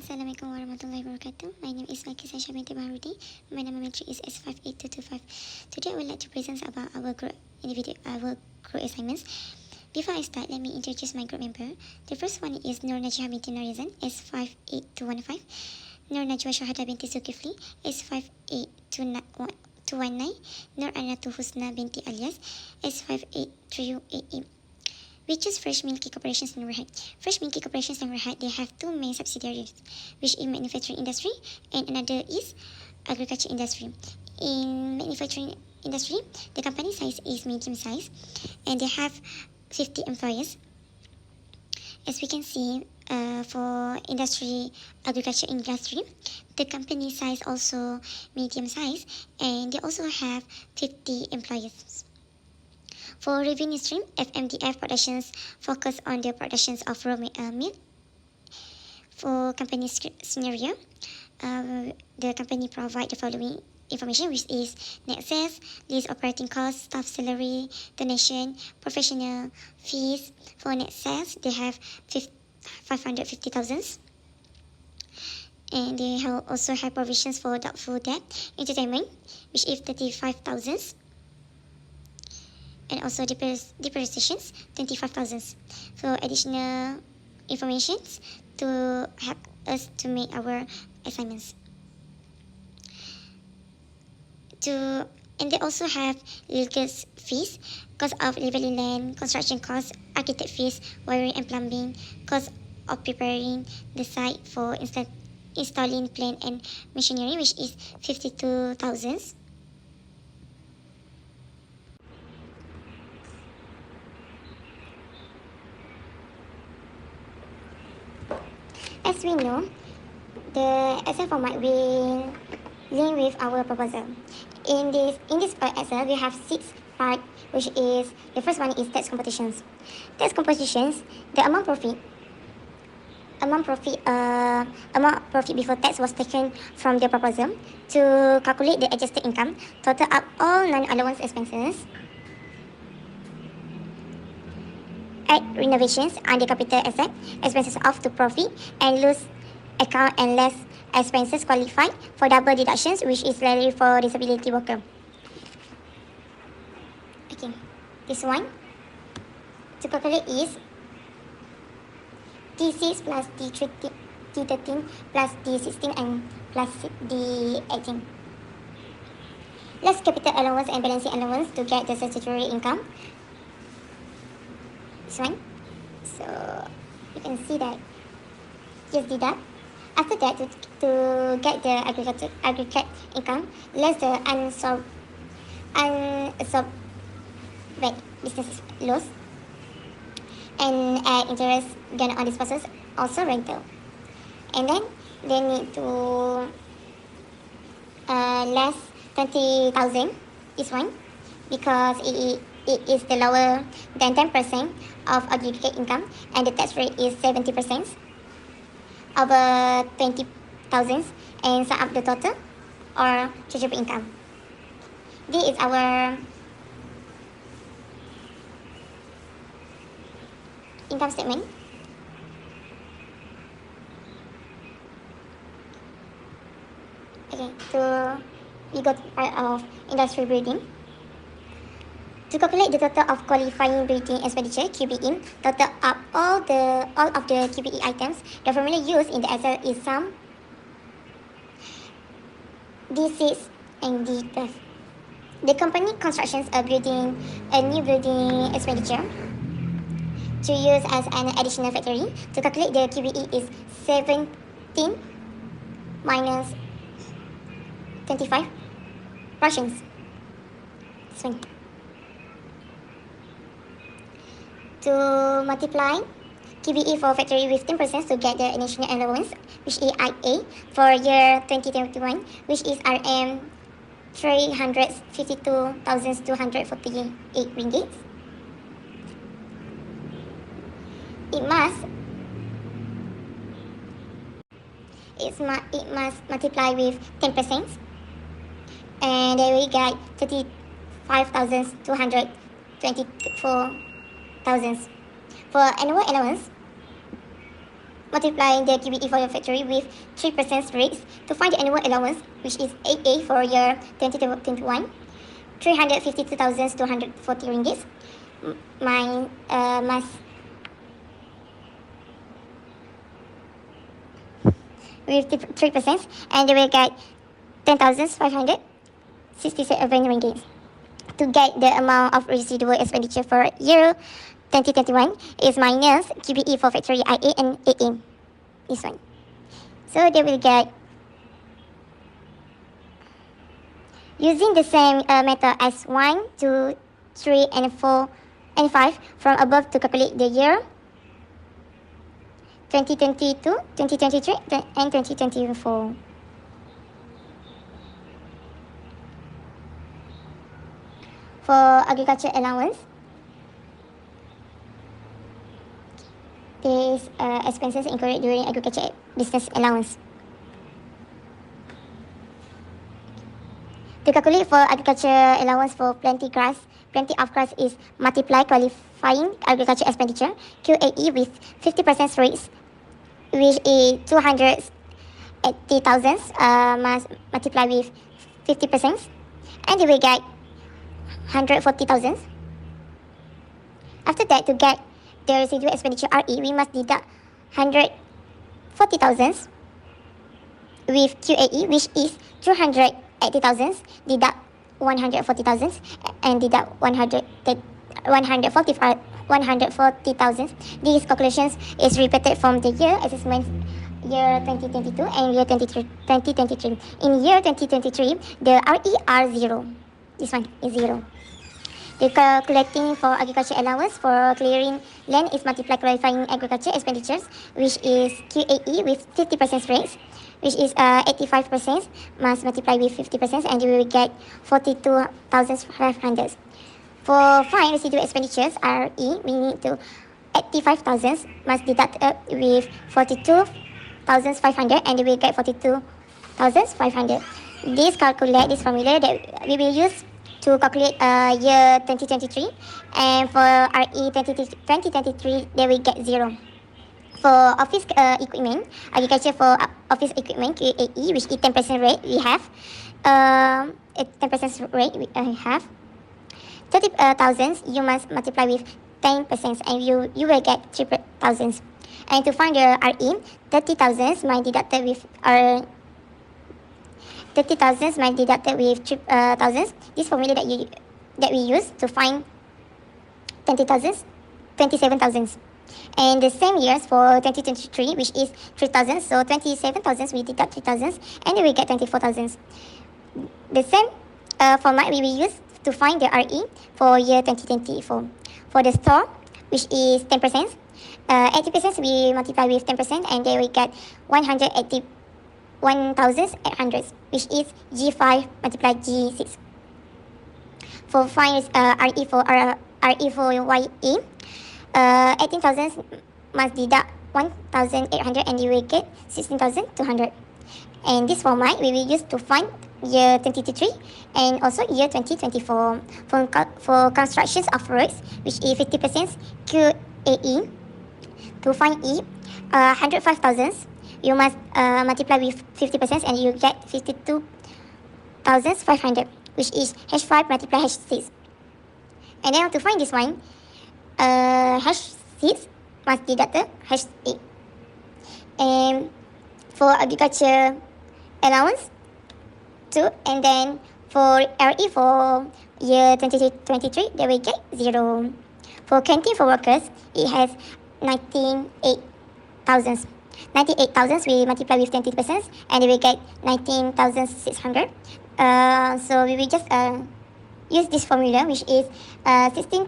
Assalamualaikum warahmatullahi wabarakatuh. My name is Lakisa Shabinti Baharudi. My number matrix is S58225. Today I would like to present about our group assignments. Before I start, let me introduce my group member. The first one is Nur Najwa binti Norizan, S58215. Nur Najwa Shahada binti Zulkifli, S58219. Nur Anatu Husna binti Alias, S58388. Which is Fresh Milky Corporations Nurhat. Fresh Milky Corporations Nurhat, they have two main subsidiaries, which is manufacturing industry and another is agriculture industry. In manufacturing industry, the company size is medium size and they have 50 employees. As we can see, for agriculture industry, the company size also medium size and they also have 50 employees. For revenue stream, FMDF productions focus on the productions of raw milk. For company scenario, the company provide the following information, which is net sales, lease operating costs, staff salary, donation, professional fees. For net sales, they have 550,000. And they also have provisions for doubtful debt, entertainment, which is 35,000. And also depreciations 25,000. So additional information to help us to make our assignments. And they also have legal fees, cost of leveling land, construction costs, architect fees, wiring and plumbing, cost of preparing the site for installing plant and machinery, which is 52,000. As we know, the Excel format will link with our proposal. In this Excel, we have 6 parts, which is the first one is tax compositions. Tax compositions, the amount profit before tax was taken from the proposal to calculate the adjusted income, total up all non-allowance expenses, add renovations under capital asset, expenses off to profit and loss account and less expenses qualified for double deductions, which is salary for disability worker. Okay, this one to calculate is T6 plus T13 plus D16 and plus D18. Less capital allowance and balancing allowance to get the statutory income. This one. So you can see that just deduct. After that, to get the aggregate income, less the unabsorbed business loss, and add interest gain on disposals, also rental. And then they need to less 20,000, this one, because it is the lower than 10% of aggregate income and the tax rate is 70% over 20,000 and sum up the total or chargeable income. This is our income statement. Okay, so we got part of industry building. To calculate the total of qualifying building expenditure (QBE), total up all of the QBE items. The formula used in the Excel is sum D6 and D12. The company constructions a new building expenditure to use as an additional factory. To calculate the QBE is 17 minus 25 fractions. Swing. To multiply QBE for factory with 10% to get the national allowance, which is IA for year 2021, which is RM 352,248 ringgit. It must multiply with 10%, and then we get 35,224,000. For annual allowance, multiply the QBE for your factory with 3% rates to find the annual allowance, which is 8A for year 2021, 352,240 ringgit. My must with 3%, and they will get 10,567 ringgit. To get the amount of residual expenditure for year 2021 is minus QBE for factory IA and AA. This one. So they will get, using the same method as 1, 2, 3, and 4, and 5 from above to calculate the year 2022, 2023, and 2024. For agriculture allowance, there is expenses incurred during agriculture business allowance. To calculate for agriculture allowance for plenty of grass is multiply qualifying agriculture expenditure QAE with 50% rates, which is 280,000 must multiply with 50%, and you will get 140,000. After that, to get the residual expenditure RE, we must deduct 140,000 with QAE, which is 280,000, deduct 140,000, and deduct 140,000. These calculations is repeated from the year assessment year 2022 and year 2023. In year 2023, the RE are 0. This one is 0. The calculating for agriculture allowance for clearing land is multiply qualifying agriculture expenditures, which is QAE with 50% rates, which is 85%, must multiply with 50%, and you will get 42,500. For find residual expenditures RE, we need to 85,000 must deduct with 42,500, and you will get 42,500. This formula that we will use to calculate year 2023, and for RE 2023 they will get 0. For office equipment, agriculture for office equipment QAE, which is 10% rate, we have 10% rate we have 30,000. You must multiply with 10%, and you will get 3,000. And to find the RE, 30,000 might deducted with 30,000 might deducted with 3,000. This formula that we use to find 27,000. And the same years for 2023, which is 3,000. So 27,000 we deduct 3,000, and we get 24,000. The same format we will use to find the RE for year 2024. For the store, which is 10%, 80% we multiply with 10%, and they will get 1,800, which is G5 multiplied G6. For find RE for YE, 18,000 must deduct 1,800, and you will get 16,200. And this format we will use to find year 2023 and also year 2024. For constructions of roads, which is 50% QAE, to find E, 105,000, you must multiply with 50%, and you get 52,500, which is H5 multiply H6. And then to find this one, H6 must deduct the H8. And for agriculture allowance 2, and then for RE for year 2023, they will get 0. For canteen for workers, it has 98,000. 98,000 we multiply with 20%, and we will get 19,600. So we will just use this formula, which is 16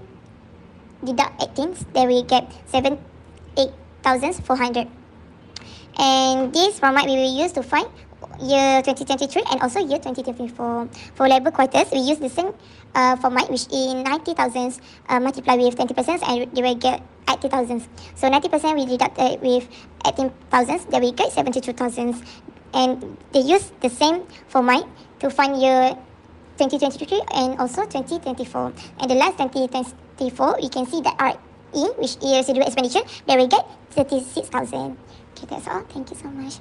deduct 18, then we get 8,400. And this format we will use to find year 2023 and also year 2024. For labor quarters, we use the same format, which is 90,000 multiplied with 20%, and you will get 80,000. So 90% we deduct with 18,000, then we get 72,000. And they use the same format to find year 2023 and also 2024. And the last 2024, you can see that RE, which is residual expenditure, then we get 36,000. Okay. Okay, that's all. Thank you so much.